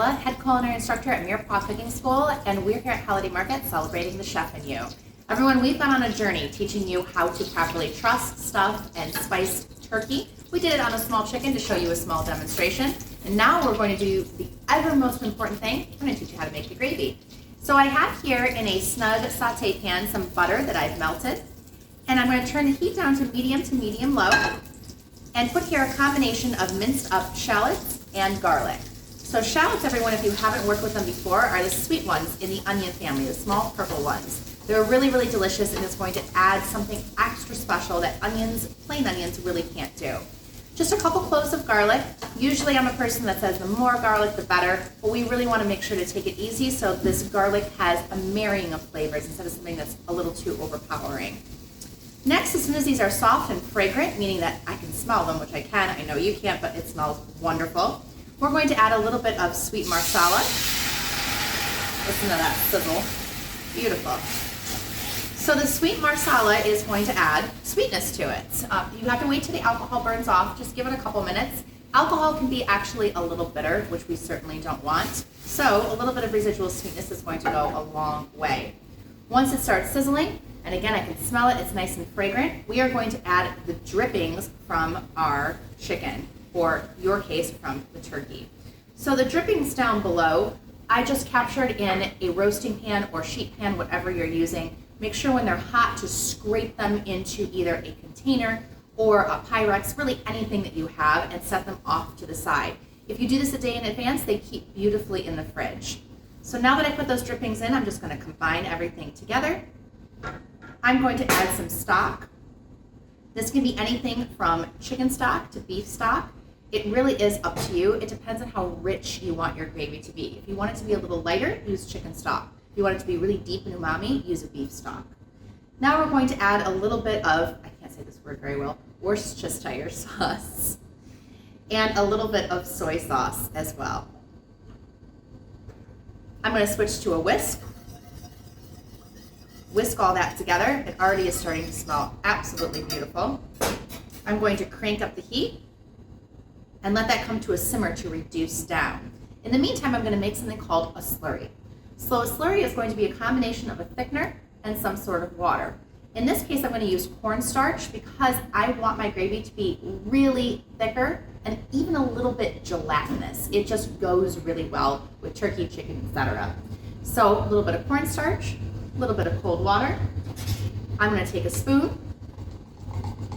Daniela, head culinary instructor at Mirepoix Cooking School, and we're here at Holiday Market celebrating the chef in you. Everyone, we've gone on a journey teaching you how to properly truss, stuff, and spice turkey. We did it on a small chicken to show you a small demonstration, and now we're going to do the ever most important thing. We're going to teach you how to make the gravy. So I have here in a snug saute pan some butter that I've melted, and I'm going to turn the heat down to medium low, and put here a combination of minced up shallots and garlic. So shallots, everyone, if you haven't worked with them before, are the sweet ones in the onion family, the small purple ones. They're really, really delicious, and it's going to add something extra special that plain onions really can't do. Just a couple cloves of garlic. Usually I'm a person that says the more garlic, the better, but we really want to make sure to take it easy so this garlic has a marrying of flavors instead of something that's a little too overpowering. Next, as soon as these are soft and fragrant, meaning that I can smell them, which I can, I know you can't, but it smells wonderful, we're going to add a little bit of sweet marsala. Listen to that sizzle. Beautiful. So the sweet marsala is going to add sweetness to it. You have to wait till the alcohol burns off. Just give it a couple minutes. Alcohol can be actually a little bitter, which we certainly don't want. So a little bit of residual sweetness is going to go a long way. Once it starts sizzling, and again, I can smell it, it's nice and fragrant, we are going to add the drippings from our chicken, or your case, from the turkey. So the drippings down below, I just captured in a roasting pan or sheet pan, whatever you're using. Make sure when they're hot to scrape them into either a container or a Pyrex, really anything that you have, and set them off to the side. If you do this a day in advance, they keep beautifully in the fridge. So now that I put those drippings in, I'm just going to combine everything together. I'm going to add some stock. This can be anything from chicken stock to beef stock. It really is up to you. It depends on how rich you want your gravy to be. If you want it to be a little lighter, use chicken stock. If you want it to be really deep in umami, use a beef stock. Now we're going to add a little bit of, I can't say this word very well, Worcestershire sauce, and a little bit of soy sauce as well. I'm going to switch to a whisk. Whisk all that together. It already is starting to smell absolutely beautiful. I'm going to crank up the heat and let that come to a simmer to reduce down. In the meantime, I'm going to make something called a slurry. So a slurry is going to be a combination of a thickener and some sort of water. In this case, I'm going to use cornstarch because I want my gravy to be really thicker and even a little bit gelatinous. It just goes really well with turkey, chicken, etc. So a little bit of cornstarch, a little bit of cold water. I'm going to take a spoon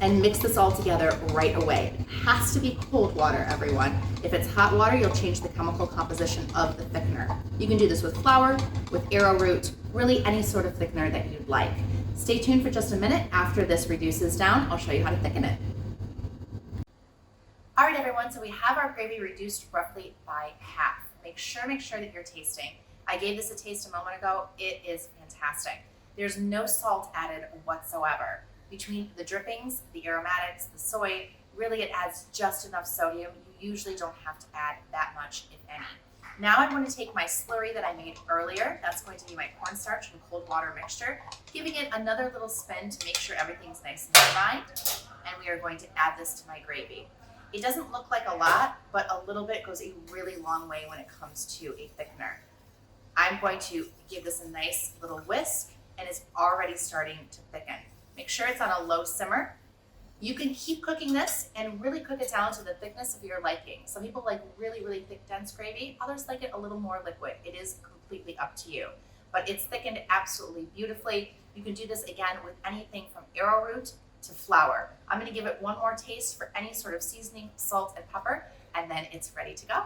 and mix this all together right away. It has to be cold water, everyone. If it's hot water, you'll change the chemical composition of the thickener. You can do this with flour, with arrowroot, really any sort of thickener that you'd like. Stay tuned for just a minute. After this reduces down, I'll show you how to thicken it. All right, everyone, so we have our gravy reduced roughly by half. Make sure that you're tasting. I gave this a taste a moment ago. It is fantastic. There's no salt added whatsoever. Between the drippings, the aromatics, the soy, really it adds just enough sodium. You usually don't have to add that much, if any. Now I'm going to take my slurry that I made earlier. That's going to be my cornstarch and cold water mixture, giving it another little spin to make sure everything's nice and combined. And we are going to add this to my gravy. It doesn't look like a lot, but a little bit goes a really long way when it comes to a thickener. I'm going to give this a nice little whisk, and it's already starting to thicken. Make sure it's on a low simmer. You can keep cooking this and really cook it down to the thickness of your liking. Some people like really, really thick, dense gravy. Others like it a little more liquid. It is completely up to you. But it's thickened absolutely beautifully. You can do this again with anything from arrowroot to flour. I'm going to give it one more taste for any sort of seasoning, salt, and pepper, and then it's ready to go.